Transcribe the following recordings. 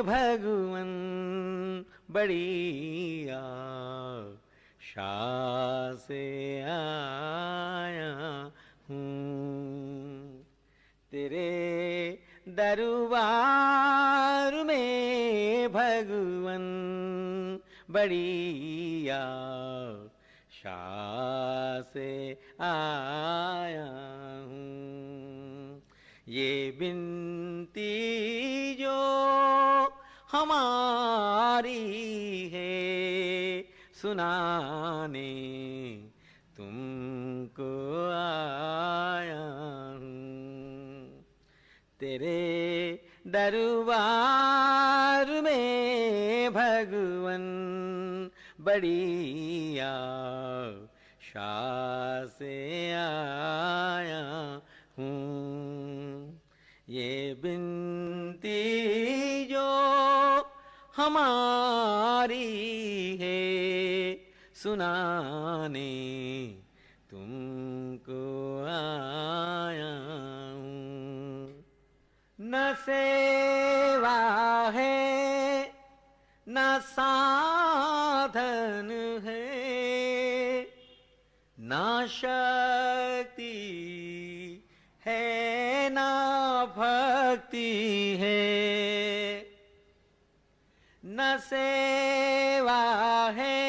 भगवन बड़ी आशा से आया हूँ। तेरे दरबार में भगवन बड़ी आशा से आया हूँ। ये बिनती जो हमारी है सुनाने तुमको आया हूँ। तेरे दरबार में भगवन बड़ी आशा से आया हूँ। ये बिनती जो हमारी है सुनाने तुमको आया हूँ। न सेवा है न साधन है न शक्ति है न भक्ति है। न सेवा है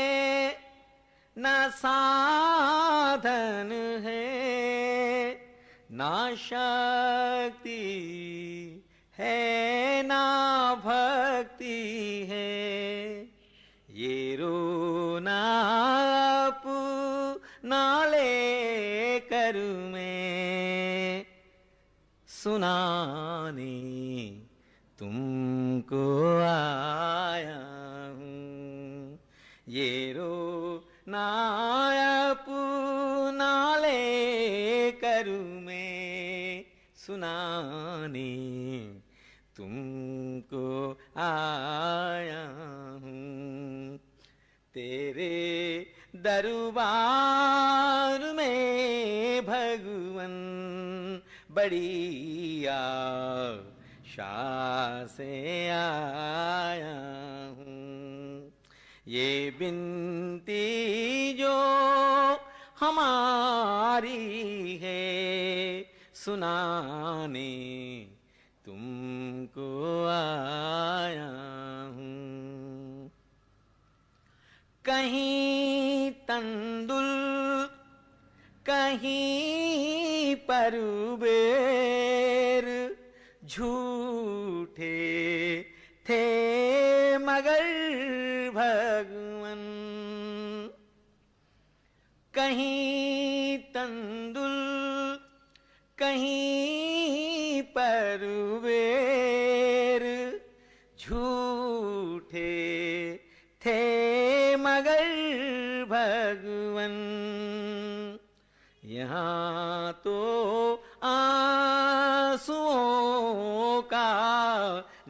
न साधन है न शक्ति है न भक्ति है। ये रोना अपना ले कर मैं सुनाने तुमको आया हूँ। ये रोना अपना ले कर मैं सुनाने तुमको आया हूँ। तेरे दरबार में भगवन बड़ी आशा से आया हूँ। ये बिनती जो हमारी है सुनाने तुमको आया हूँ। कहीं तंदुल कहीं परबेर झूठे थे मगर भगवन। कहीं तंदुल कहीं परबेर झूठे थे मगर भगवन। यहाँ तो आंसुओं का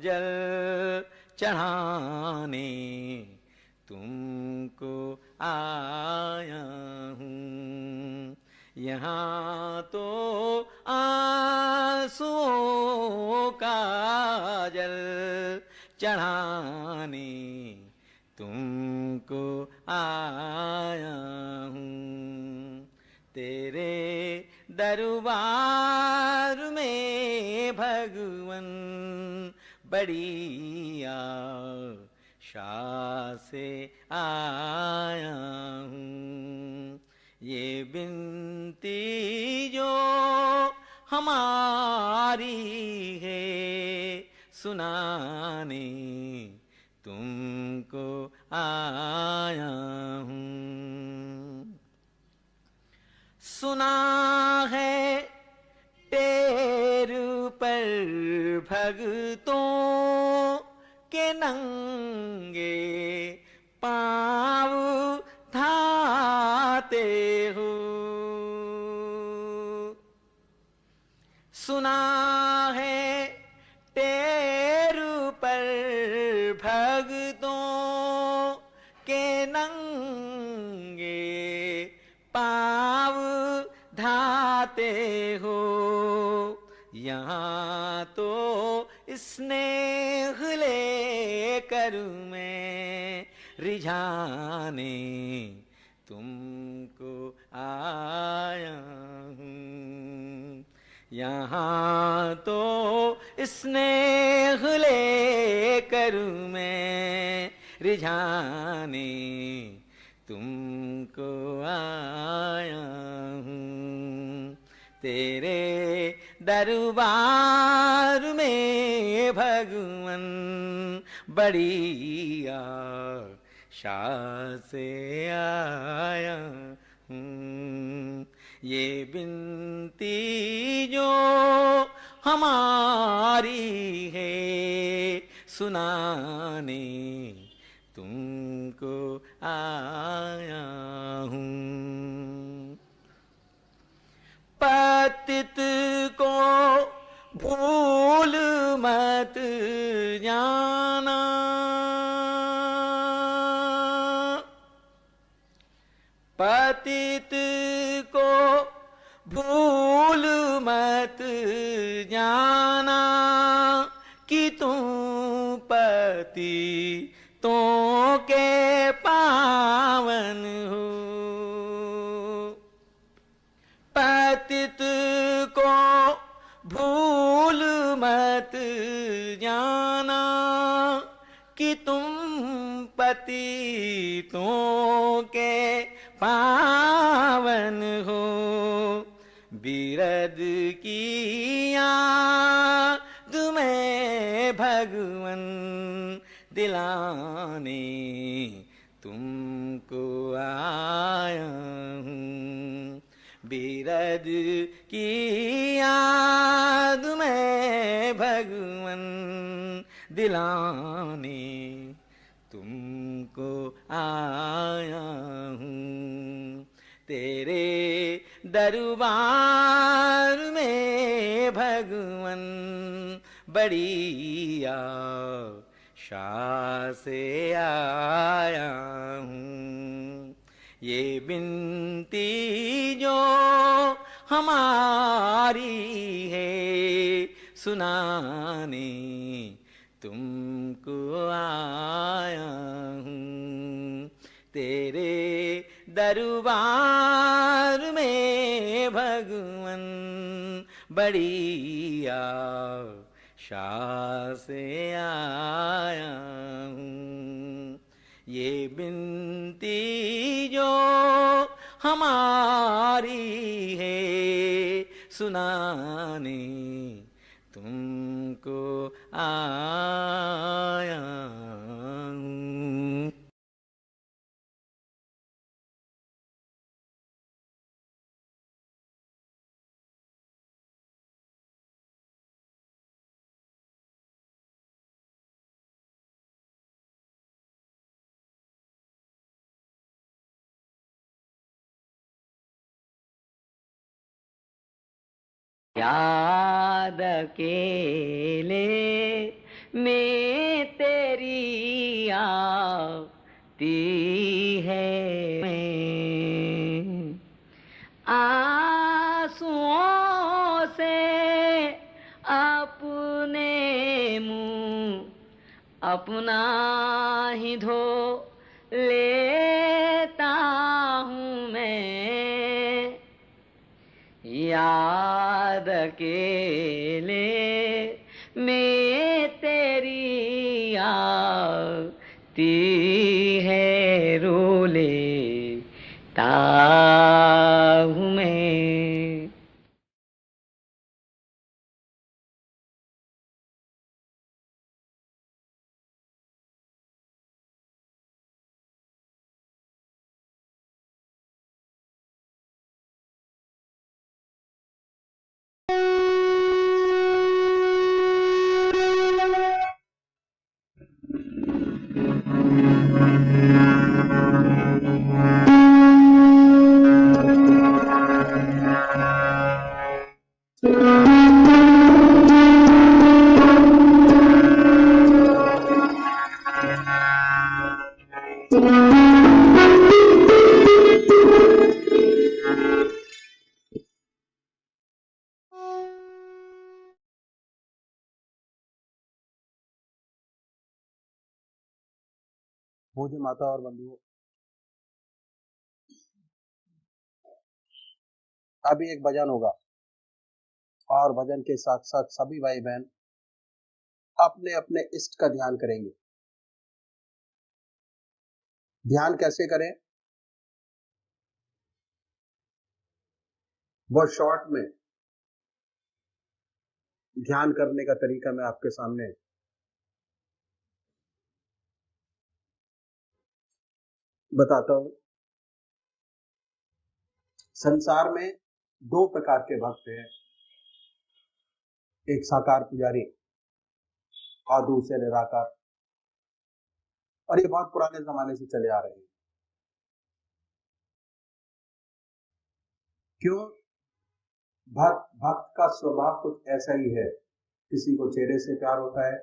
जल चढ़ाने तुमको आया हूँ। यहाँ तो आंसुओं का जल चढ़ाने तुमको आया हूँ। तेरे दरबार में भगवन बड़ी आशा से आया हूँ। ये बिनती जो हमारी है सुनाने तुमको आया हूँ। सुना है टेर पर भगतों के नंगे पाँव धाते हो। सुना है टेर पर भगतों के नंगे पाँव धाते हो। यहाँ तो स्नेह ले करूं मैं रिझाने तुमको आया हूँ। यहाँ तो स्नेह ले करूं मैं रिझाने तुमको आया हूँ। तेरे दरबार में भगवन बड़ी आशा से आया हूँ। ये बिनती जो हमारी है सुनाने तुमको आया हूँ। पतित को भूल मत जाना, पतित को भूल मत जाना कि तुम पतितों के पावन हो। पतित को भूल मत जाना कि तुम पतितों के पावन हो। बिरद की याद में भगवन दिलाने तुमको आया हूँ। बिरद की याद में भगवन दिलाने तुमको आया हूँ। तेरे दरबार में भगवन बड़ी आशा से आया हूँ। ये बिनती जो हमारी है सुनाने तुमको आया हूँ। तेरे दरबार में भगवन बड़ी आशा से आया हूँ। ये बिनती जो हमारी है सुनाने तुमको आया हूँ। याद अकेले में तेरी आती है, आंसुओं से अपने मुंह अपना ही धो लेता हूँ मैं। याद अकेले में तेरी आती है, रो लेता हूँ मैं। पूज्य माता और बंधुओं, अभी एक भजन होगा और भजन के साथ साथ सभी भाई बहन अपने अपने इष्ट का ध्यान करेंगे। ध्यान कैसे करें, वो शॉर्ट में ध्यान करने का तरीका मैं आपके सामने बताता हूं। संसार में दो प्रकार के भक्त हैं, एक साकार पुजारी और दूसरे निराकार, और ये बहुत पुराने जमाने से चले आ रहे हैं। क्यों? भक्त का स्वभाव कुछ ऐसा ही है, किसी को चेहरे से प्यार होता है,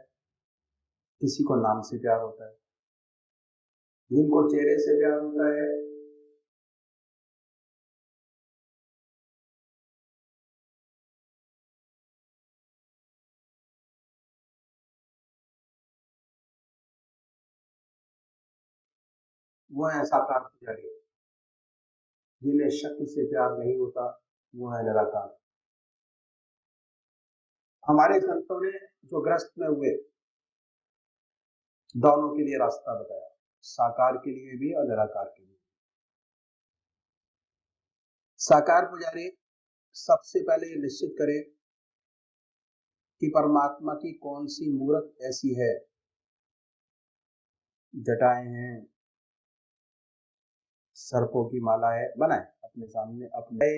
किसी को नाम से प्यार होता है। जिनको चेहरे से प्यार होता है वो है साकार पुजारी, जिन्हें शक्ल से प्यार नहीं होता वो है निराकार। हमारे संतों ने जो ग्रस्त में हुए दोनों के लिए रास्ता बताया, साकार के लिए भी और निराकार के लिए। साकार पुजारी सबसे पहले ये निश्चित करे कि परमात्मा की कौन सी मूर्त ऐसी है, जटाएं हैं, सर्पों की माला है, बनाए अपने सामने अपने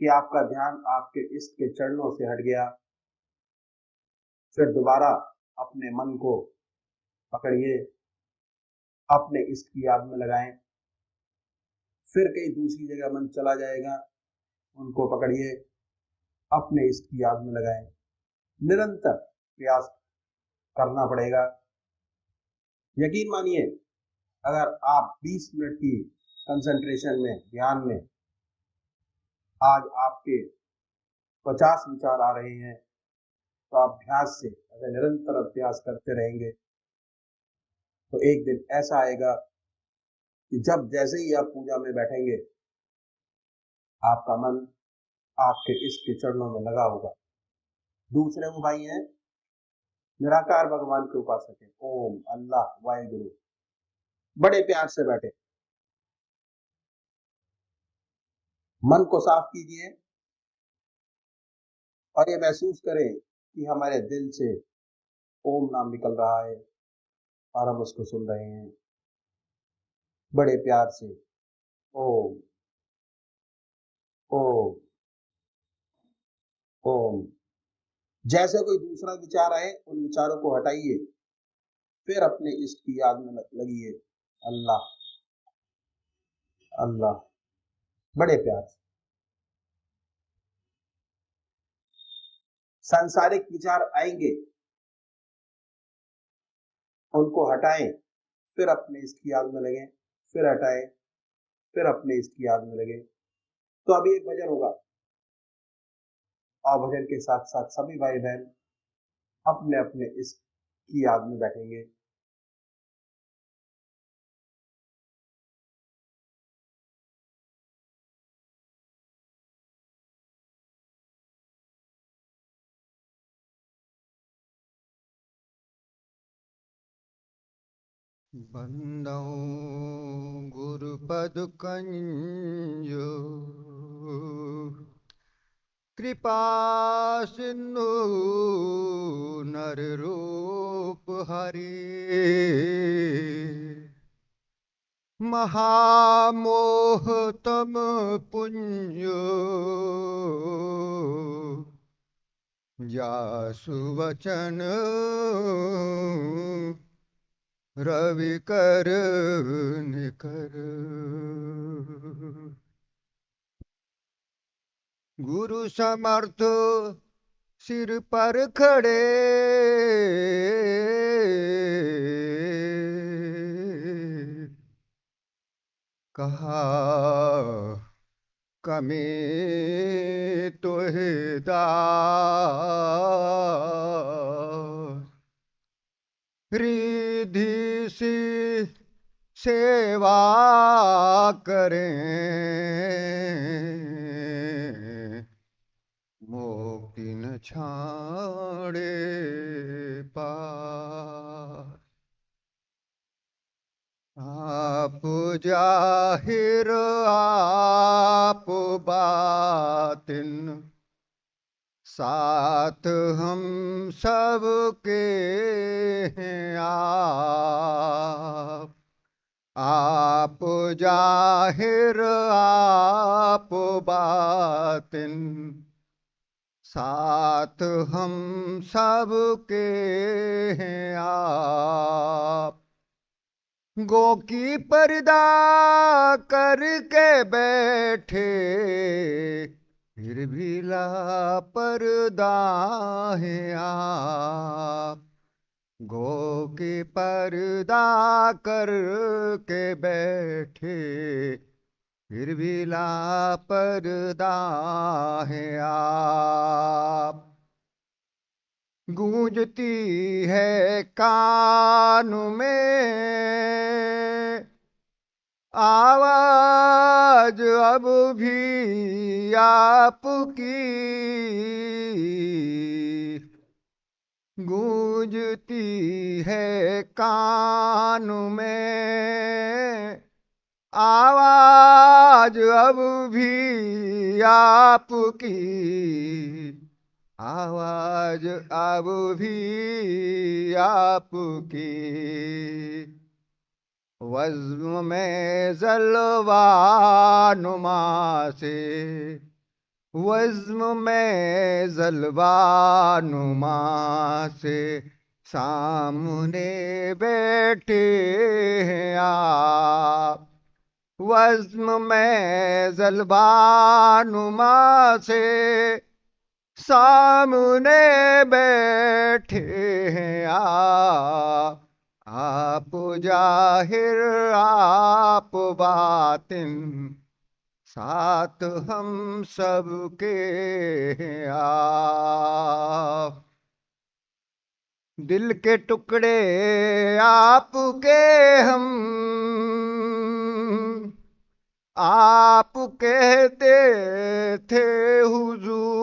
कि आपका ध्यान आपके इष्ट के चरणों से हट गया। फिर दोबारा अपने मन को पकड़िए, अपने इष्ट की याद में लगाएं। फिर कहीं दूसरी जगह मन चला जाएगा, उनको पकड़िए, अपने इष्ट की याद में लगाएं। निरंतर प्रयास करना पड़ेगा। यकीन मानिए, अगर आप 20 मिनट की कंसंट्रेशन में, ध्यान में आज आपके 50 विचार आ रहे हैं, तो अभ्यास से अगर निरंतर अभ्यास करते रहेंगे तो एक दिन ऐसा आएगा कि जब जैसे ही आप पूजा में बैठेंगे, आपका मन आपके इष्ट के चरणों में लगा होगा। दूसरे वो भाई हैं निराकार भगवान के उपासक है, ओम, अल्लाह, वाहिगुरु, बड़े प्यार से बैठे, मन को साफ कीजिए और ये महसूस करें कि हमारे दिल से ओम नाम निकल रहा है और हम उसको सुन रहे हैं बड़े प्यार से। ओम ओम ओम। जैसे कोई दूसरा विचार आए, उन विचारों को हटाइए, फिर अपने इष्ट की याद में लगिए, अल्लाह अल्लाह, बड़े प्यार से। सांसारिक विचार आएंगे, उनको हटाएं, फिर अपने इष्ट की याद में लगे, फिर हटाएं, फिर अपने इष्ट की याद में लगे। तो अभी एक भजन होगा और भजन के साथ साथ सभी भाई बहन अपने अपने इष्ट की याद में बैठेंगे। बंदौ गुरुपद कंजो कृपा सिंधु नर रूप हरि महामोह तम पुंजो जासु वचन रवि कर निकर गुरु समर्थ सिर पर खड़े कहा कमी तोहे दास री रिद्धि सी सेवा करें, मुक्ति न छाड़े पार। आप जाहिर आप बातिन, साथ हम सबके हैं आप जाहिर आप बातिन, साथ हम सबके हैं आप। गो की पर्दा करके बैठे, फिर भी लापरदा है आप। गो की पर्दा करके बैठे, फिर भी लापरदा है आप। गूंजती है कान में आवाज अब भी आपकी, गूंजती है कान में आवाज अब भी आपकी, आवाज अब भी आपकी। वज़्म में जलवा नुमा से, वज़्म में जलवा नुमा से सामने बैठे हैं आप। वज़्म में जलवा नुमा से सामने बैठे हैं आप जाहिर आप बातिन, साथ हम सबके हैं आप। दिल के टुकड़े आपके हम, आप कहते थे हुजूर।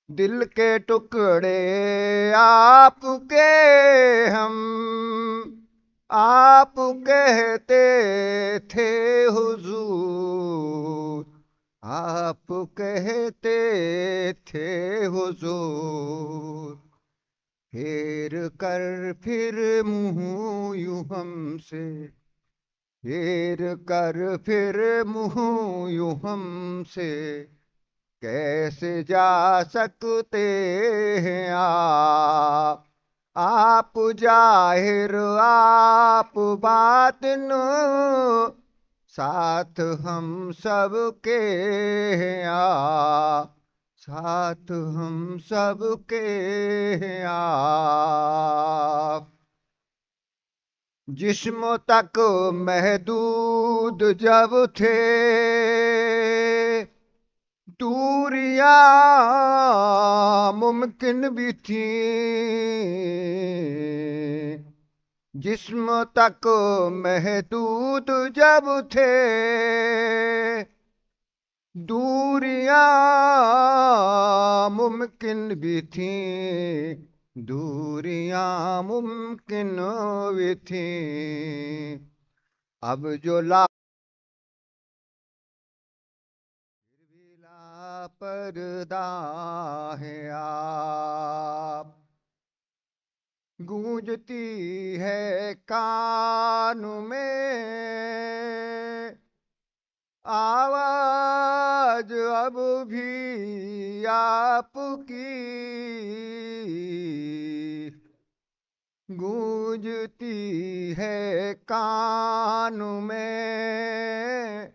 दिल के टुकड़े आपके हम, आप कहते थे हुजूर। आप कहते थे हुजूर। फेर कर फिर मुँह यूं हमसे, फेर कर फिर मुँह यूं हमसे, कैसे जा सकते हैं आप जाहिर आप बातिन, साथ हम सबके हैं साथ हम सबके हैं आप। जिस्म तक महदूद जब थे, दूरियां मुमकिन भी थी। जिस्म तक महदूद जब थे, दूरियां मुमकिन भी थी। दूरियां मुमकिन भी थी। अब जो लापरदा है आप। गूंजती है कान में आवाज अब भी आपकी, गूंजती है कान में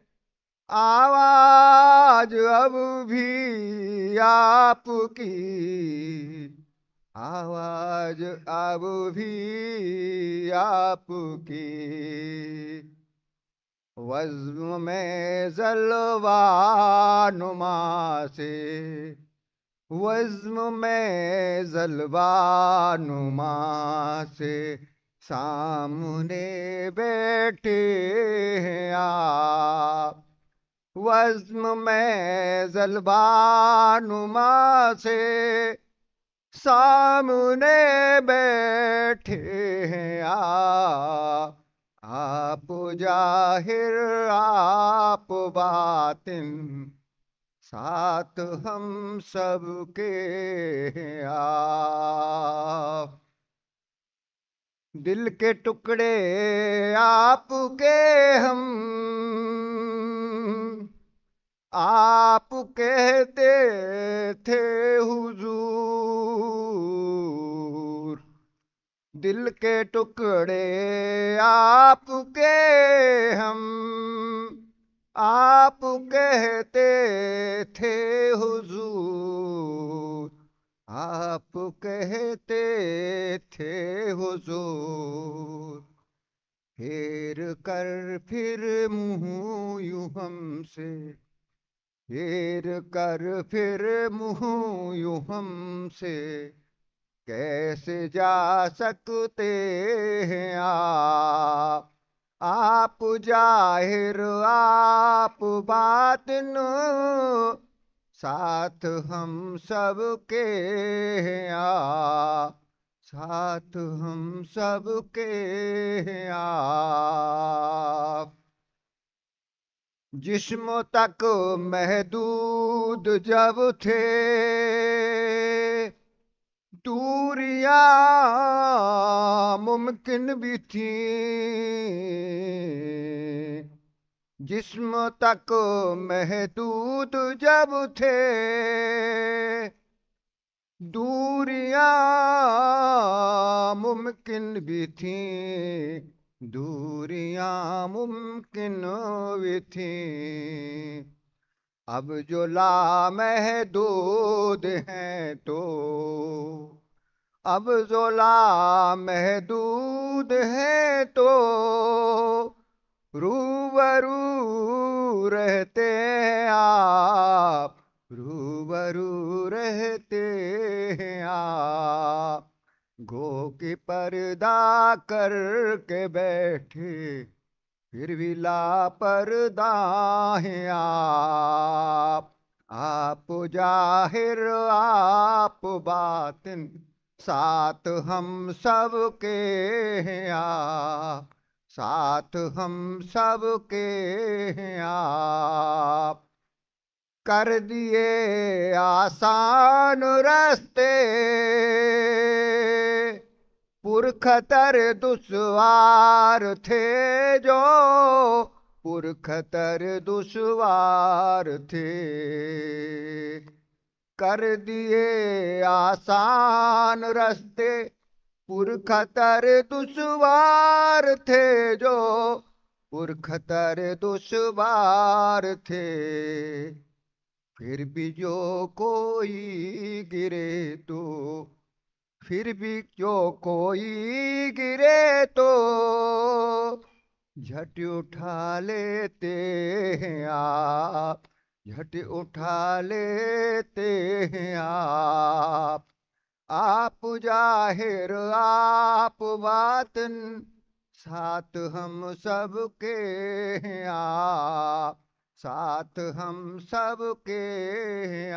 आवाज अब भी आपकी, आवाज अब भी आपकी। वज़्म में जलवा नुमा से, वज़्म में जलवा नुमा से सामने बैठे हैं आप। वज़्म में जलवा नुमा से सामने बैठे हैं आप जाहिर आप बातिन साथ हम सबके हैं आप। दिल के टुकड़े आपके हम, आप कहते थे हुजूर। दिल के टुकड़े आपके हम, आप कहते थे हुजूर। आप कहते थे हुजूर। फेर कर फिर मुँह यूं हमसे, फेर कर फिर मुँह यूं हमसे, कैसे जा सकते हैं आप जाहिर आप बातिन साथ हम सबके हैं साथ हम सबके हैं आप। जिस्म तक महदूद जब थे दूरियां मुमकिन भी थी। जिस्म तक महदूद जब थे दूरियां मुमकिन भी थी। दूरियां मुमकिन भी थी। अब जो लामहदूद हैं तो, अब जो लामहदूद हैं तो रूबरू रहते हैं आप, रूबरू रहते हैं आप। गो के पर्दा करके बैठे फिर भी लापरदा हैं आप जाहिर आप बातिन साथ हम सबके हैं साथ हम सबके हैं आप। कर दिए आसान रास्ते पुरखतर दुश्वार थे जो, पुरखतर दुश्वार थे। कर दिए आसान रास्ते पुरखतर दुश्वार थे जो, पुरखतर दुश्वार थे। फिर भी जो कोई गिरे तो, फिर भी जो कोई गिरे तो झट उठा लेते हैं आप, झट उठा लेते हैं आप जाहिर आप बातिन साथ हम सबके हैं साथ हम सबके हैं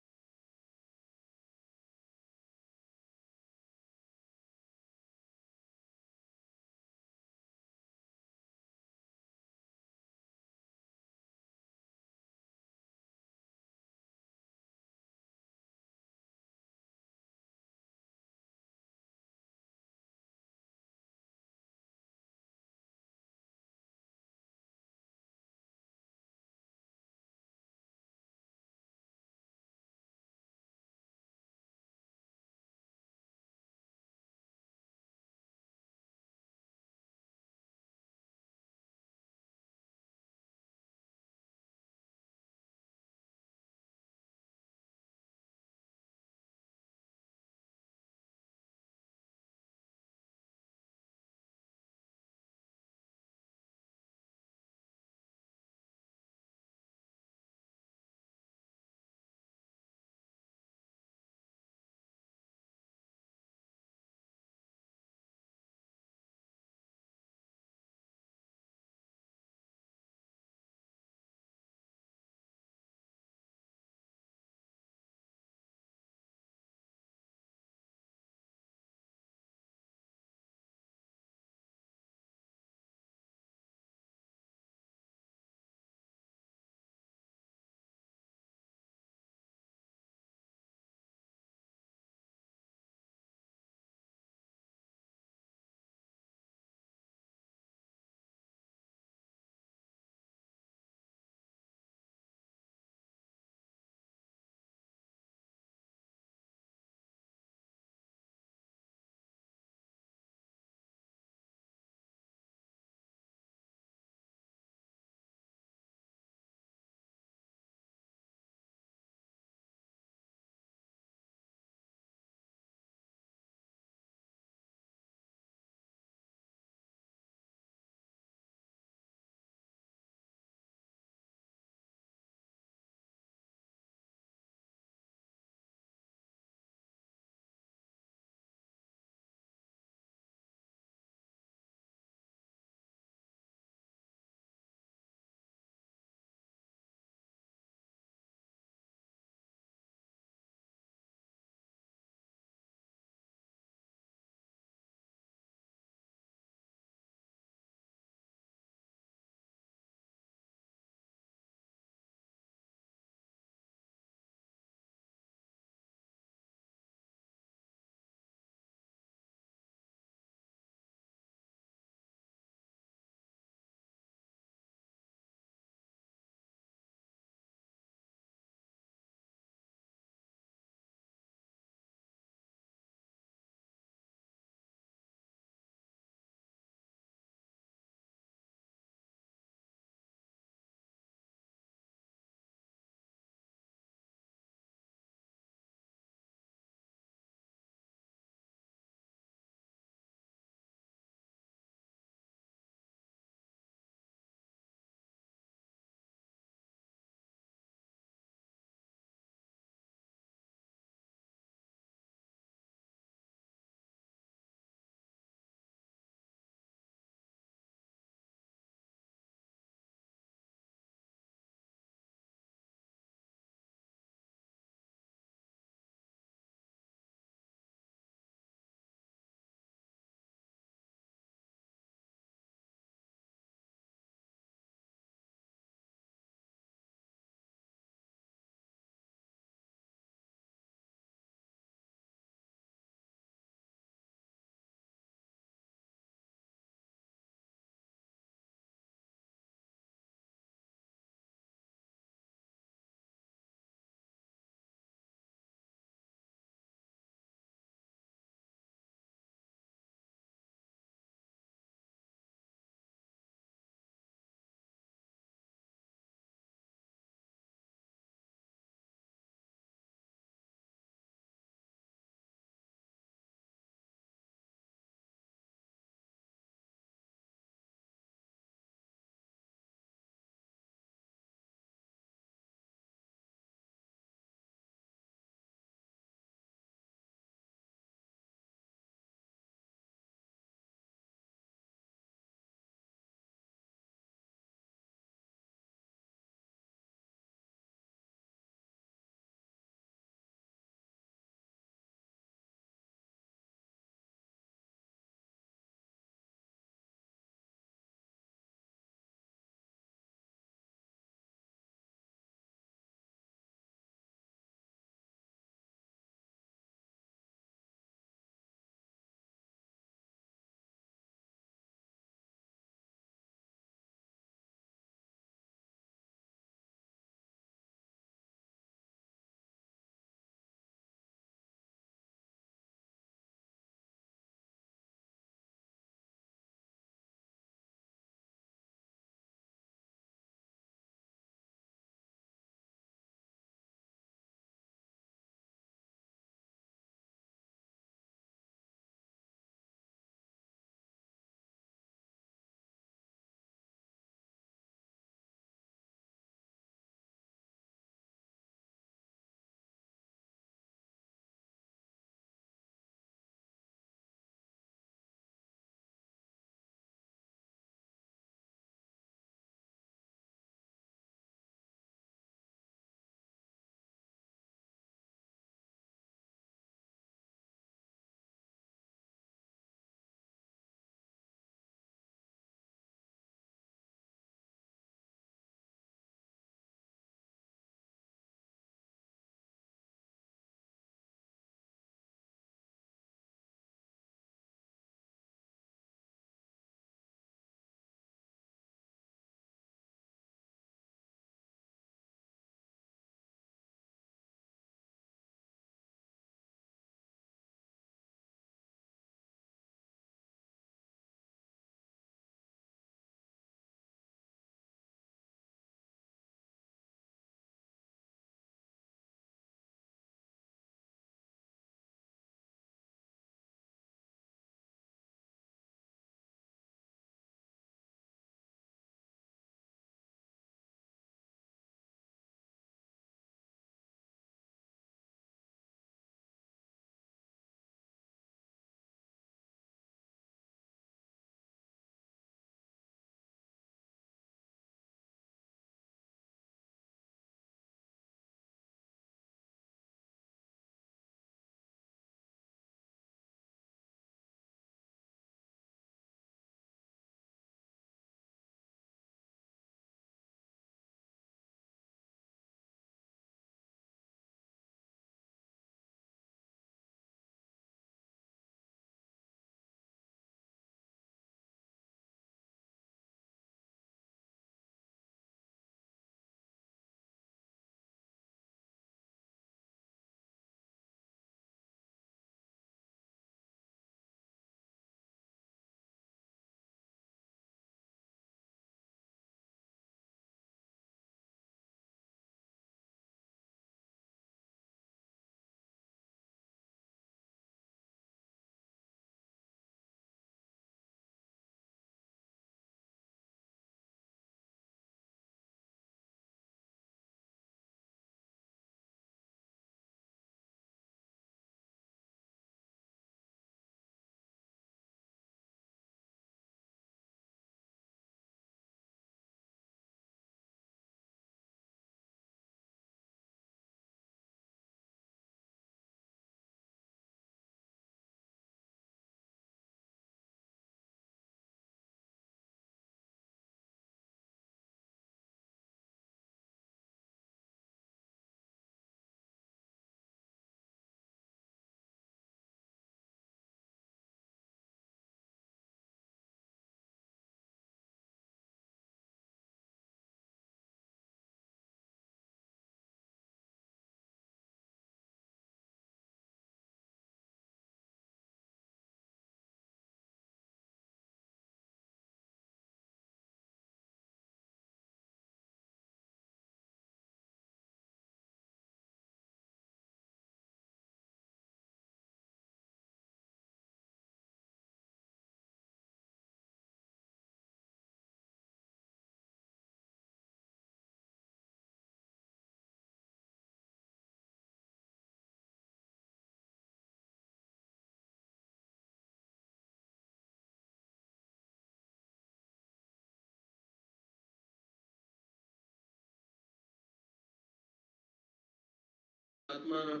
परमात्मा,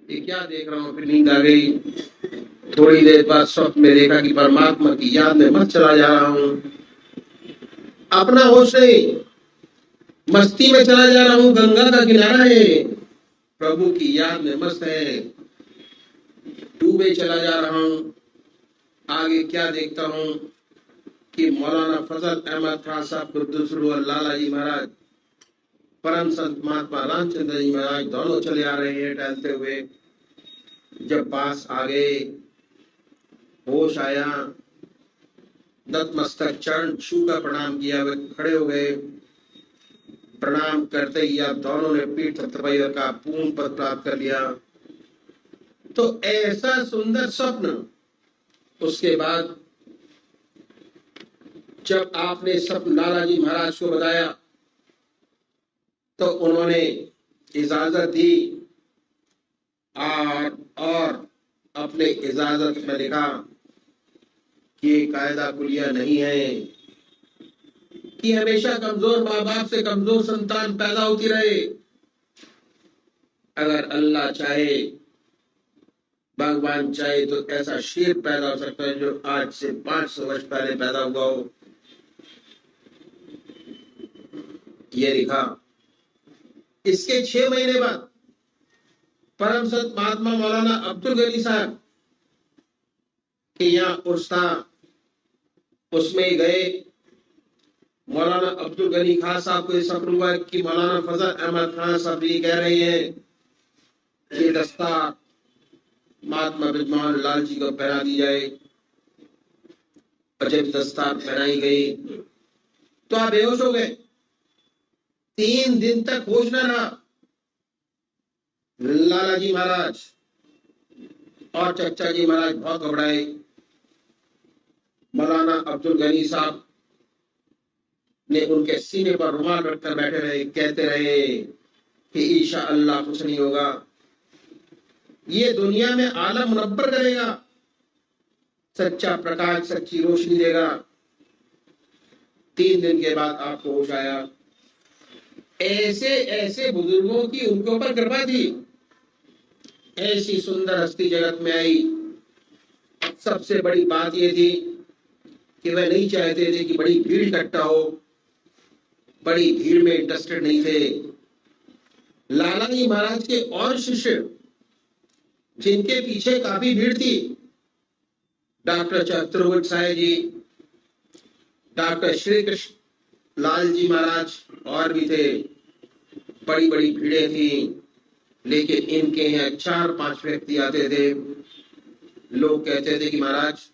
ये क्या देख रहा हूँ। फिर नींद आ गई। थोड़ी देर बाद स्वप्न में देखा कि परमात्मा की याद में मस्त चला जा रहा हूँ। अपना होश नहीं, मस्ती में चला जा रहा हूँ। गंगा का किनारा है, प्रभु की याद में मस्त है, डूबे चला जा रहा हूँ। आगे क्या देखता हूँ कि मौलाना फजल अहमद खान साहब कुद्दुस रूह लाला जी महाराज, परम संत महात्मा रामचंद्र जी महाराज दोनों चले आ रहे हैं टहलते हुए। जब पास आ गए, होश आया, नतमस्तक चरण छू कर प्रणाम किया। वे खड़े हो गए। प्रणाम करते ही आप दोनों ने पीठ थपथपाई और कहा पूर्ण पद प्राप्त कर लिया। तो ऐसा सुंदर स्वप्न। उसके बाद जब आपने स्वप्न लाला जी महाराज को बताया तो उन्होंने इजाजत दी और अपने इजाजत में लिखा कि ये कायदा कुलिया नहीं है कि हमेशा कमजोर माँ बाप से कमजोर संतान पैदा होती रहे। अगर अल्लाह चाहे, भगवान चाहे तो ऐसा शेर पैदा हो सकता है जो आज से 500 वर्ष पहले पैदा हुआ हो। ये लिखा। इसके 6 महीने बाद परम संत महात्मा मौलाना अब्दुल गनी साहब के यहाँ उर्स था, उसमें गए। मौलाना अब्दुल गनी खान साहब को सफर हुआ कि मौलाना फजल अहमद खान साहब ये कह रहे हैं कि दस्तार महात्मा बिजमोहन लाल जी को पहना दी जाए। और जब दस्तार पहनाई गई तो आप बेहोश हो गए। 3 दिन तक होश न रहा। लाला जी महाराज और चचा जी महाराज बहुत घबराए। मौलाना अब्दुल गनी साहब ने उनके सीने पर रुमाल रखकर बैठे रहे, कहते रहे कि ईशा अल्लाह कुछ नहीं होगा, ये दुनिया में आलम मुनव्वर करेगा, सच्चा प्रकाश सच्ची रोशनी देगा। 3 दिन के बाद आपको होश आया। ऐसे ऐसे बुजुर्गों की उनके ऊपर कृपा थी। ऐसी सुंदर हस्ती जगत में आई। सबसे बड़ी बात यह थी कि वह नहीं चाहते थे कि बड़ी भीड़ इकट्ठा हो। बड़ी भीड़ में इंटरेस्टेड नहीं थे। लाला जी महाराज के और शिष्य जिनके पीछे काफी भीड़ थी, डॉक्टर चतुर्भुज साहेब जी, डॉक्टर श्री कृष्ण लाल जी महाराज और भी थे। बड़ी बड़ी भीड़ें थी, लेकिन इनके यहाँ 4-5 व्यक्ति आते थे। लोग कहते थे कि महाराज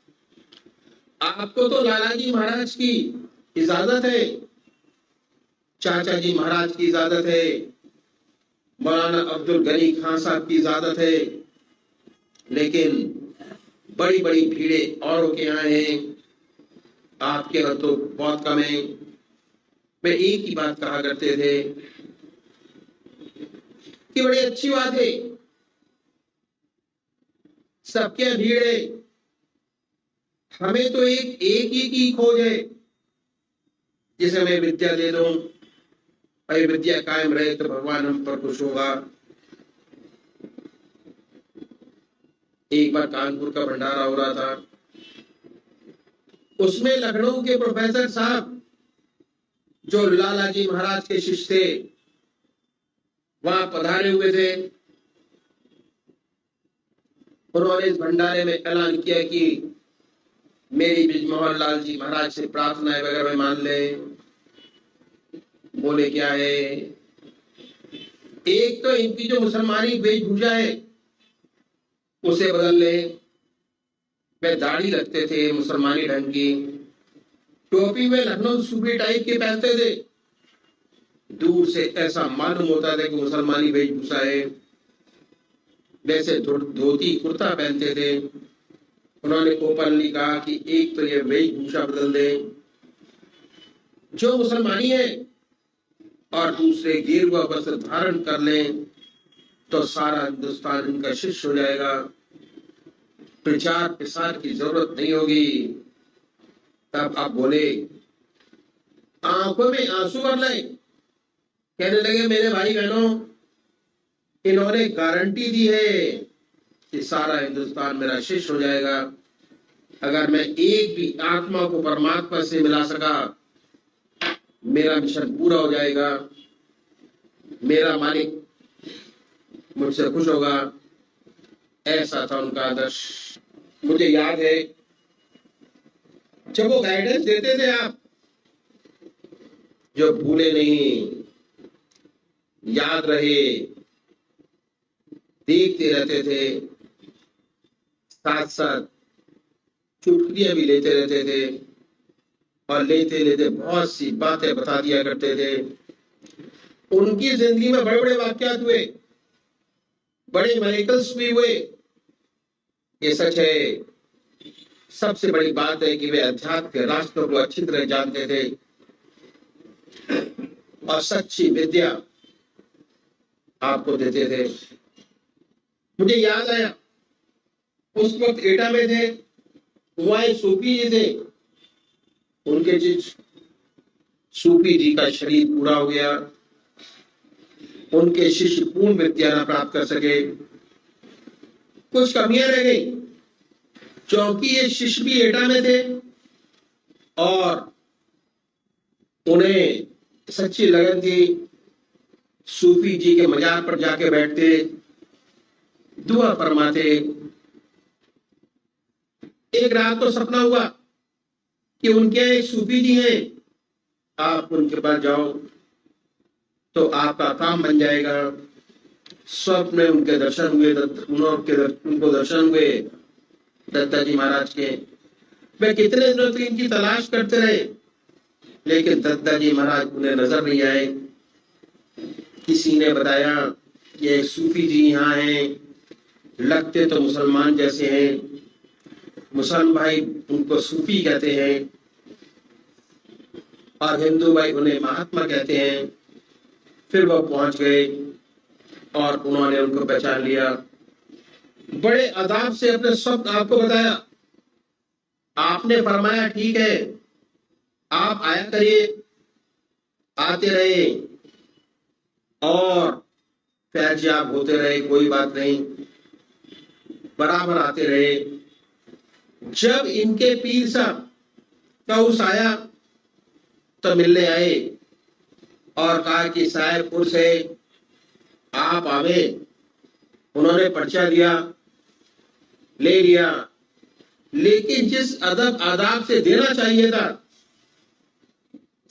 आपको तो लाला जी महाराज की इजाजत है, चाचा जी महाराज की इजाजत है, मौलाना अब्दुल गनी खान साहब की इजाजत है, लेकिन बड़ी बड़ी भीड़ें औरों के यहाँ हैं, आपके यहाँ तो बहुत कम है। वे एक ही बात कहा करते थे कि बड़ी अच्छी बात है, सबके भीड़ है, हमें तो एक ही की खोज है जिसे मैं विद्या दे दूं। अरे विद्या कायम रहे तो भगवान हम पर खुश होगा। एक बार कानपुर का भंडारा हो रहा था, उसमें लखनऊ के प्रोफेसर साहब जो लाला जी महाराज के शिष्य थे वहां पधारे हुए थे। उन्होंने इस भंडारे में ऐलान किया कि मेरी बिजमोहन लाल जी महाराज से प्रार्थना है वगैरह मान ले। बोले क्या है? एक तो इनकी जो मुसलमानी वेशभूषा है उसे बदल ले। वे दाढ़ी रखते थे मुसलमानी ढंग की, टोपी में लखनऊ सूबे टाइप के पहनते थे। दूर से ऐसा मालूम होता था कि मुसलमानी वेशभूषा है। वैसे धोती कुर्ता पहनते थे। उन्होंने ओपनली कहा कि एक तो ये वेशभूषा बदल दे जो मुसलमानी है, और दूसरे गेरुआ वस्त्र धारण कर लें तो सारा हिंदुस्तान इनका शिष्य हो जाएगा, प्रचार प्रसार की जरूरत नहीं होगी। तब आप बोले, आंखों में आंसू भर लाए, कहने लगे मेरे भाई बहनों, इन्होंने गारंटी दी है कि सारा हिंदुस्तान मेरा शिष्य हो जाएगा अगर मैं एक भी आत्मा को परमात्मा से मिला सका। मेरा मिशन पूरा हो जाएगा, मेरा मालिक मुझसे खुश होगा। ऐसा था उनका आदर्श। मुझे याद है जब वो गाइडेंस देते थे, आप जो भूले नहीं, याद रहे, देखते रहते थे, साथ साथ चुटकियां भी लेते रहते थे और लेते लेते बहुत सी बातें बता दिया करते थे। उनकी जिंदगी में बड़े बड़े वाकयात हुए, बड़े मिरेकल्स भी हुए, ये सच है। सबसे बड़ी बात है कि वे अध्यात्म के रास्तों को अच्छी तरह जानते थे और सच्ची विद्या आपको देते थे। मुझे याद आया उस वक्त एटा में थे, वहां एक सूफी जी थे। उनके जिस सूफी जी का शरीर पूरा हो गया, उनके शिष्य पूर्ण विद्या न प्राप्त कर सके, कुछ कमियां रह गई। क्योंकि ये शिष्य भी एटा में थे और उन्हें सच्ची लगन थी, सूफी जी के मजार पर जाके बैठते, दुआ फरमाते। एक रात को सपना हुआ कि उनके एक सूफी जी हैं, आप उनके पास जाओ तो आपका काम बन जाएगा। स्वप्न में उनके दर्शन हुए, उनको दर्शन हुए दत्ता जी महाराज के। वे कितने दिनों तक इनकी तलाश करते रहे, लेकिन दत्ता जी महाराज उन्हें नजर नहीं आए। किसी ने बताया कि एक सूफी जी यहाँ हैं, लगते तो मुसलमान जैसे हैं, मुसलमान भाई उनको सूफी कहते हैं और हिंदू भाई उन्हें महात्मा कहते हैं। फिर वो पहुंच गए और उन्होंने उनको पहचान लिया। बड़े अदाब से अपने स्वप्न आपको बताया। आपने फरमाया ठीक है, आप आया करिए। आते रहे और फैजियाब होते रहे, कोई बात नहीं, बराबर आते रहे। जब इनके पीर साहब का उस आया तो मिलने आए और कहा कि साहेबपुर से आप आवे। उन्होंने पर्चा दिया, ले लिया, लेकिन जिस अदब आदाब से देना चाहिए था,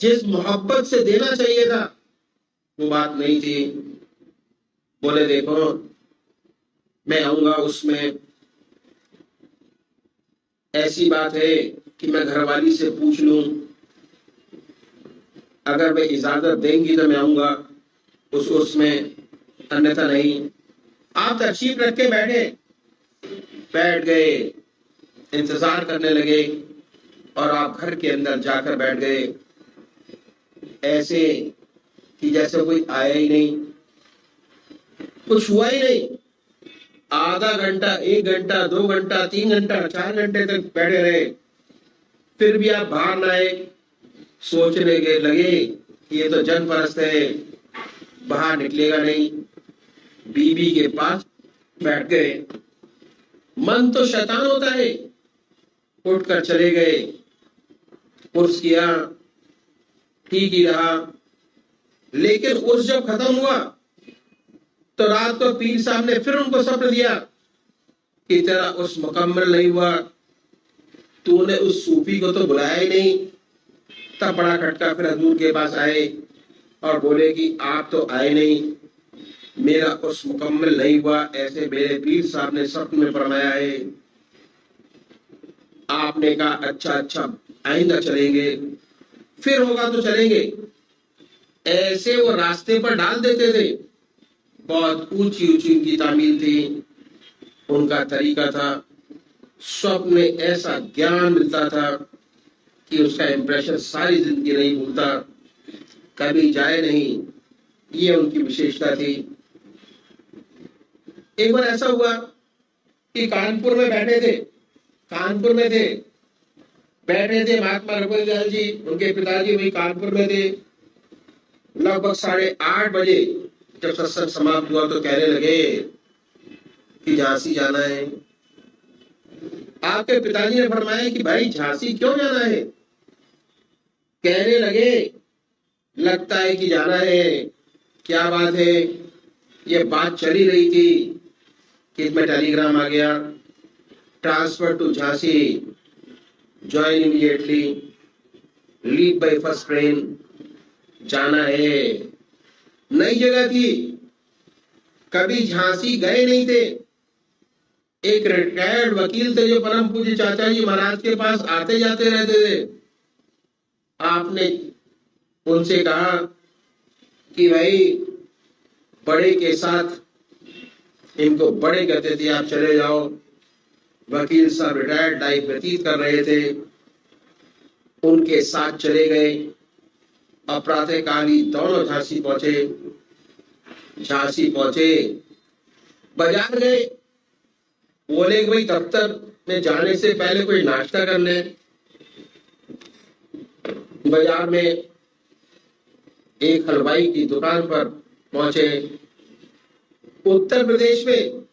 जिस मोहब्बत से देना चाहिए था, वो बात नहीं थी। बोले देखो मैं आऊंगा, उसमें ऐसी बात है कि मैं घरवाली से पूछ लूं, अगर वे इजाजत देंगी तो मैं आऊंगा उसमें, अन्यथा नहीं। आप तशरीफ रख के बैठ गए, इंतजार करने लगे और आप घर के अंदर जाकर बैठ गए, ऐसे कि जैसे कोई आया ही नहीं, कुछ हुआ ही नहीं। आधा घंटा, 1 घंटा, 2 घंटा, 3 घंटा, 4 घंटे तक बैठे रहे, फिर भी आप बाहर ना आए। सोचने के लगे कि ये तो जन परस्त है, बाहर निकलेगा नहीं। बीबी के पास बैठ गए। मन तो शैतान होता है, उठकर चले गए, उर्स किया, ठीक ही रहा। लेकिन उर्स जब खत्म हुआ तो रात को पीर साहब ने फिर उनको सपना दिया कि तेरा उर्स मुकम्मल नहीं हुआ, तूने उस सूफी को तो बुलाया ही नहीं। तब बड़ा खटका। फिर हजूर के पास आए और बोले कि आप तो आए नहीं, मेरा उर्स मुकम्मल नहीं हुआ, ऐसे मेरे पीर साहब ने सपने में फरमाया है। आपने कहा अच्छा अच्छा, आइंदा चलेंगे, फिर होगा तो चलेंगे। ऐसे वो रास्ते पर डाल देते थे। बहुत ऊंची ऊंची उनकी तामील थी, उनका तरीका था। स्वप्न में ऐसा ज्ञान मिलता था कि उसका इंप्रेशन सारी जिंदगी नहीं भूलता, कभी जाए नहीं। ये उनकी विशेषता थी। एक बार ऐसा हुआ कि कानपुर में बैठे थे, महात्मा रघुवीर दयाल जी, उनके पिताजी वही कानपुर में थे। लगभग 8:30 बजे जब सत्संग समाप्त हुआ तो कहने लगे कि झांसी जाना है। आपके पिताजी ने फरमाया कि भाई झांसी क्यों जाना है? कहने लगे लगता है कि जाना है। क्या बात है? ये बात चली रही थी कि इसमें टेलीग्राम आ गया, transfer to Jhansi, join immediately, leave by first train, जाना है। नई जगह थी, कभी झांसी गए नहीं थे। एक रिटायर्ड वकील थे जो परम पूज्य चाचा जी महाराज के पास आते जाते रहते थे। आपने उनसे कहा कि भाई बड़े के साथ, इनको बड़े कहते थे, आप चले जाओ। वकील साहब रिटायर्ड लाइफ व्यतीत कर रहे थे, उनके साथ चले गए। और प्रातःकाल ही दोनों झांसी पहुंचे। झांसी पहुंचे, बाजार गए, बोले कि भाई दफ्तर में जाने से पहले कोई नाश्ता कर ले। बाजार में एक हलवाई की दुकान पर पहुंचे। उत्तर प्रदेश में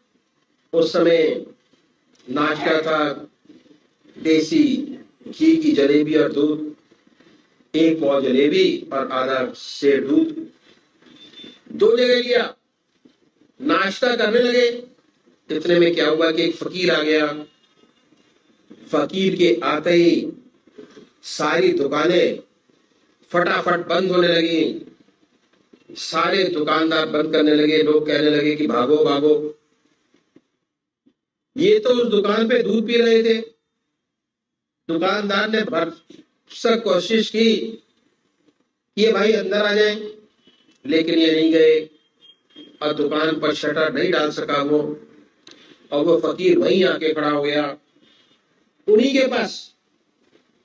उस समय नाश्ता था देसी घी की जलेबी और दूध, एक पाव जलेबी और आधा सेर दूध, 2 जगह लिया। नाश्ता करने लगे। इतने में क्या हुआ कि एक फकीर आ गया। फकीर के आते ही सारी दुकानें फटाफट बंद होने लगी। सारे दुकानदार बंद करने लगे। लोग कहने लगे कि भागो भागो। ये तो उस दुकान पे दूध पी रहे थे। दुकानदार ने भरसक कोशिश की कि ये भाई अंदर आ जाएं, लेकिन ये नहीं गए और दुकान पर शटर नहीं डाल सका वो। और वो फकीर वहीं आके खड़ा हो गया उन्हीं के पास।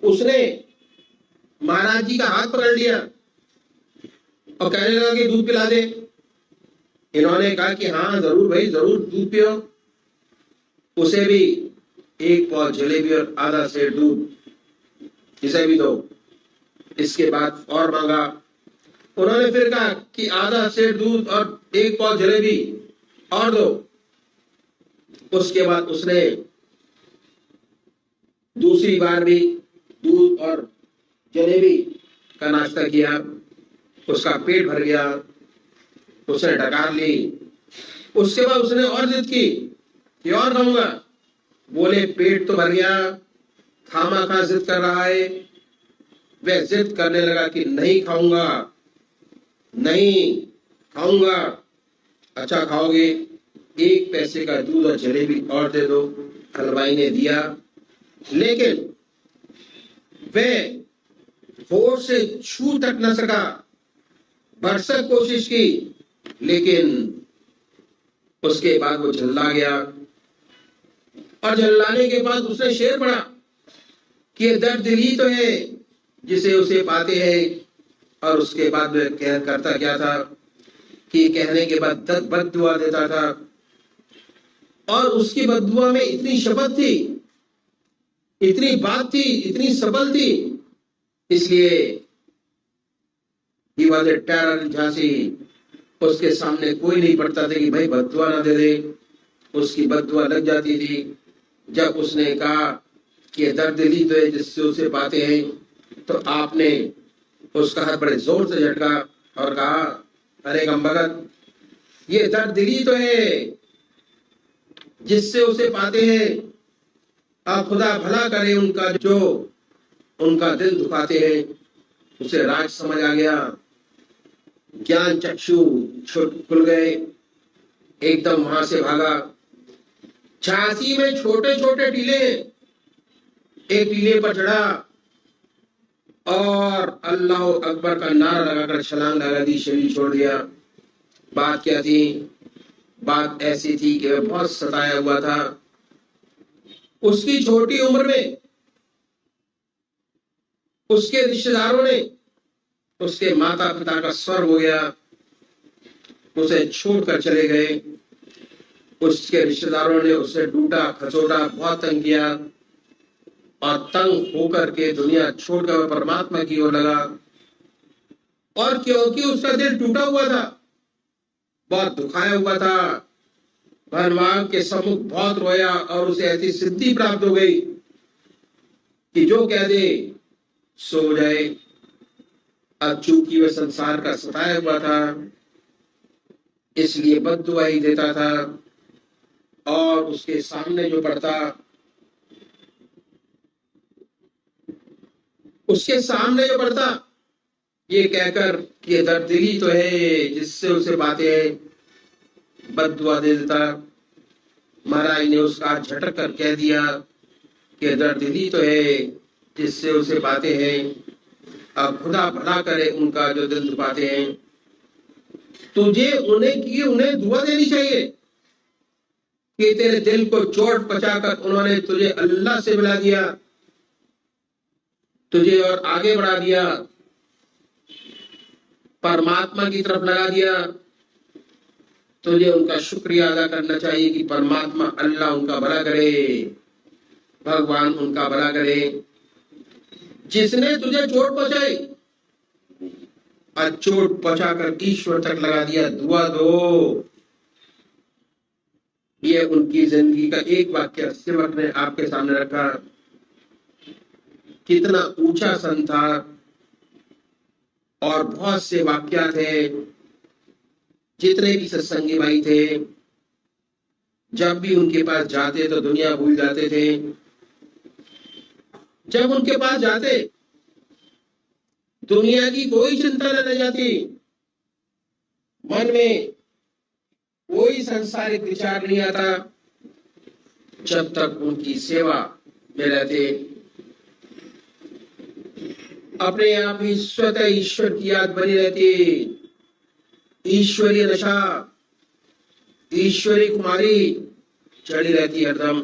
उसने महाराज जी का हाथ पकड़ लिया और कहने लगा कि दूध पिला दे। इन्होंने कहा कि हाँ जरूर भाई, जरूर दूध पियो। उसे भी एक पाव जलेबी और आधा सेर दूध, इसे भी दो। इसके बाद और मांगा। उन्होंने फिर कहा कि आधा सेर दूध और एक पाव जलेबी और दो। उसके बाद उसने दूसरी बार भी दूध और जलेबी का नाश्ता किया। उसका पेट भर गया, उसने डकार ली। उसके बाद उसने और जिद की कि और खाऊंगा। बोले पेट तो भर गया, खामा खा जिद कर रहा है। वह जिद करने लगा कि नहीं खाऊंगा, नहीं खाऊंगा। अच्छा खाओगे, 1 पैसे का दूध और जलेबी और दे दो। हलवाई ने दिया, लेकिन वह होठ से छू तक न सका। भरसक कोशिश की, लेकिन उसके बाद वो झल्ला गया। और झल्लाने के बाद उसने शेर पड़ा कि ये दर्द दिल ही तो है जिसे उसे पाते हैं। और उसके बाद वह करता क्या था कि कहने के बाद बद्दुआ देता था। और उसकी बद्दुआ में इतनी शपथ थी, इतनी बात थी, इतनी सबल थी, इसलिए he was a terror Jhansi. उसके सामने कोई नहीं पड़ता था कि भाई बद्दुआ ना दे दे। उसकी बद्दुआ लग जाती थी। जब उसने कहा कि दर्द दिली तो है जिससे उसे पाते हैं, तो आपने उसका हाथ बड़े जोर से झटका और कहा, अरे गम भगत, ये दर्द दिली तो है जिससे उसे पाते हैं। आप खुदा भला करे उनका जो उनका दिल दुखाते हैं। उसे राज समझ आ गया, ज्ञान चक्षु खुल गए। एकदम वहां से भागा। झांसी में छोटे छोटे टीले, एक टीले पर चढ़ा और अल्लाह अकबर का नारा लगाकर छलांग लगा दी, शरीर छोड़ दिया। बात क्या थी? बात ऐसी थी कि वह बहुत सताया हुआ था। उसकी छोटी उम्र में उसके रिश्तेदारों ने, उसके माता पिता का स्वर्ग हो गया, उसे छोड़कर चले गए। उसके रिश्तेदारों ने उसे टूटा खचोटा, बहुत तंग किया। और तंग होकर के दुनिया छोड़कर वह परमात्मा की ओर लगा। और क्योंकि उसका दिल टूटा हुआ था, बहुत दुखाया हुआ था, भगवान के सम्मुख बहुत रोया और उसे ऐसी सिद्धि प्राप्त हो गई कि जो कह दे सो जाए। अब चूंकि वह संसार का सताया हुआ था, इसलिए बद्दुआ ही देता था, और उसके सामने जो पड़ता, ये कहकर कि दर्दिली तो है, जिससे उसे बातें बद्दुआ दे देता। महाराज ने उसका झटक कर कह दिया कि दर्दिली तो है, जिससे उसे बातें हैं, अब खुदा भला करे उनका जो दिल दुखाते हैं। तुझे उन्हें दुआ देनी चाहिए कि तेरे दिल को चोट पहुंचाकर उन्होंने तुझे अल्लाह से मिला दिया, तुझे और आगे बढ़ा दिया, परमात्मा की तरफ लगा दिया। तुझे उनका शुक्रिया अदा करना चाहिए कि परमात्मा अल्लाह उनका भला करे, भगवान उनका भला करे, जिसने तुझे चोट पहुंचाई और चोट पहुंचाकर ईश्वर तक लगा दिया। दुआ दो। ये उनकी जिंदगी का एक वाक्य सिमर ने आपके सामने रखा। कितना ऊंचा संत था, और बहुत से वाक्य थे। जितने भी सत्संगी भाई थे, जब भी उनके पास जाते तो दुनिया भूल जाते थे। जब उनके पास जाते, दुनिया की कोई चिंता न रह जाती, मन में कोई सांसारिक विचार नहीं आता, जब तक उनकी सेवा में रहते। अपने आप ही स्वतः ईश्वर की याद बनी रहती, ईश्वरीय नशा, ईश्वरी कुमारी चढ़ी रहती हरदम,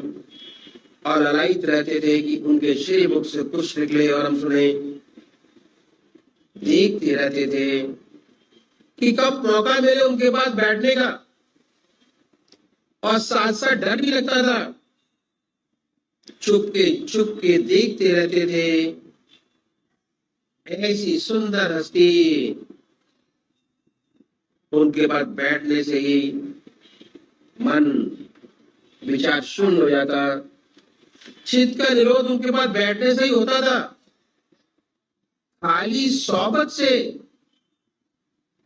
और ललायित रहते थे कि उनके श्री मुख से कुछ निकले और हम सुने। देखते रहते थे कि कब मौका मिले उनके पास बैठने का, और साथ साथ डर भी लगता था। चुप के देखते रहते थे। ऐसी सुंदर हस्ती, उनके पास बैठने से ही मन विचार शून्य हो जाता। चित्त का निरोध उनके पास बैठने से ही होता था। खाली सोबत से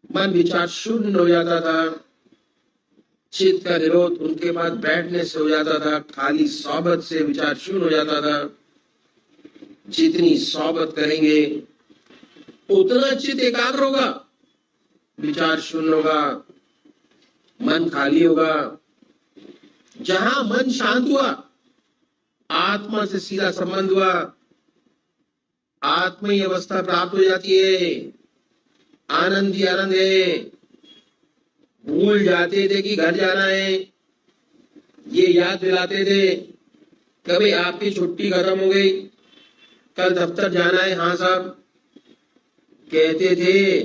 मन विचार शून्य हो जाता था। चित्त का निरोध उनके पास बैठने से हो जाता था। खाली सोबत से विचार शून्य हो जाता था। जितनी सोबत करेंगे उतना चित्त एकाग्र होगा, विचार शून्य होगा, मन खाली होगा। जहां मन शांत हुआ, आत्मा से सीधा संबंध हुआ, आत्मीय अवस्था प्राप्त हो जाती है। आनंद ही आनंद है। भूल जाते थे कि घर जाना है, ये याद दिलाते थे कभी आपकी छुट्टी खत्म हो गई, कल दफ्तर जाना है, हाँ साहब कहते थे,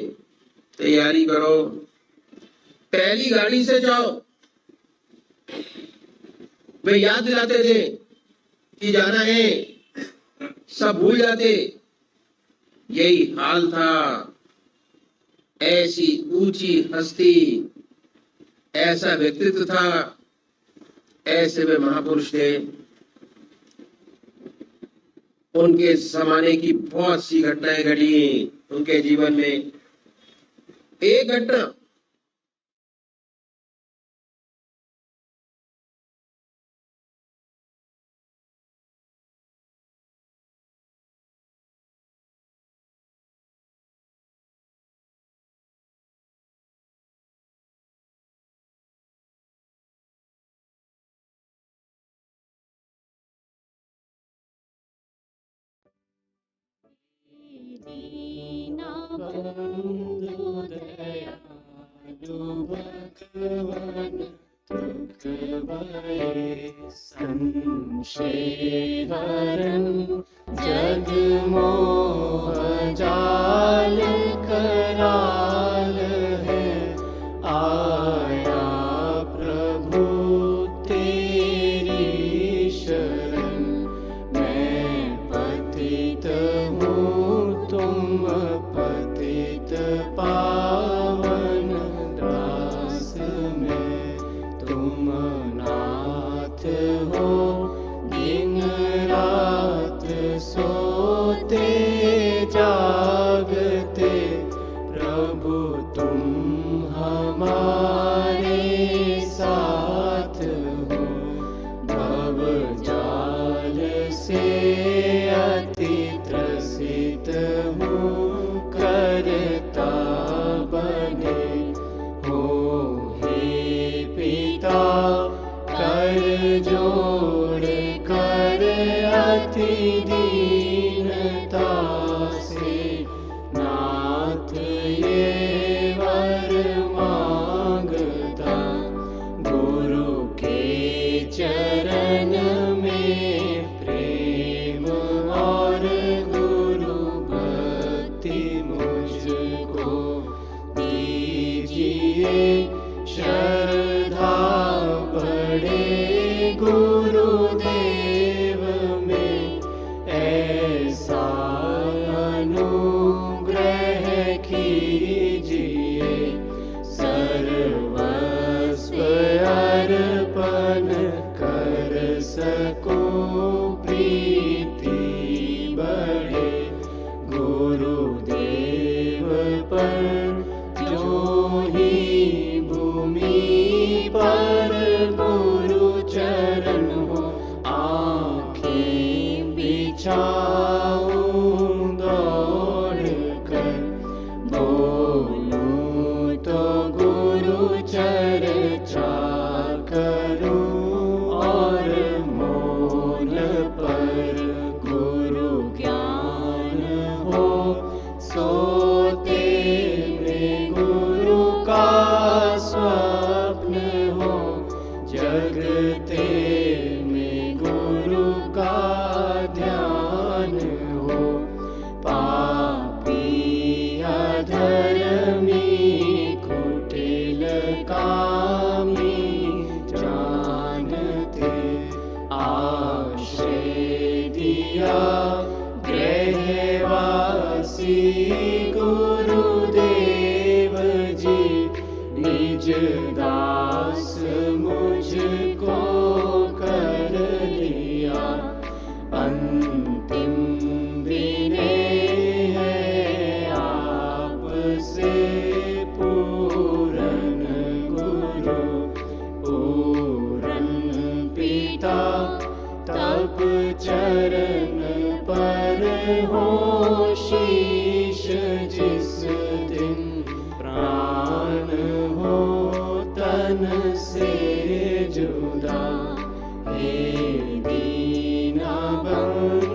तैयारी करो, पहली गाड़ी से जाओ। वे याद दिलाते थे कि जाना है, सब भूल जाते। यही हाल था। ऐसी ऊंची हस्ती, ऐसा व्यक्तित्व था, ऐसे वे महापुरुष थे। उनके जमाने की बहुत सी घटनाएं घटी उनके जीवन में। एक घटना बंधु दयालु भगवान दुख भये संशय हरन जग मोह जाल कराल है आया प्रभु तेरी शरण मैं पतित हूँ तुम पतित पावन दास जोड़ कर अति दीनता से नाथ ये वर मांगता, गुरु के चरण में प्रेम और गुरु भक्ति मुझको दीजिए। श्रद्धा बड़े गुरुदेव में ऐसा अनुग्रह कीजिए। सर्वस्व अर्पण कर सकूं प्रीति बढ़े, गुरुदेव पर जो ही भूमि पर गुरु चरण हो, आँखें बिछाऊं दौड़ कर, बोलूं तो गुरु चर्चा करूं और मौन पर गुरु ज्ञान हो। सोते में गुरु का स्वप्न हो, जगते में गुरु का ध्यान हो। पापी अधर्मी कुटिल कामी जानते, आश्रय दिया गृहवासी गुरुदेव जी। निज दास मुझको कर लिया, अंतिम विनय है आपसे पूरन गुरु। पूरन पिता तब चरण पर हो शीश, जिस दिन प्राण हो तन से जुदा। हे दीन बंधु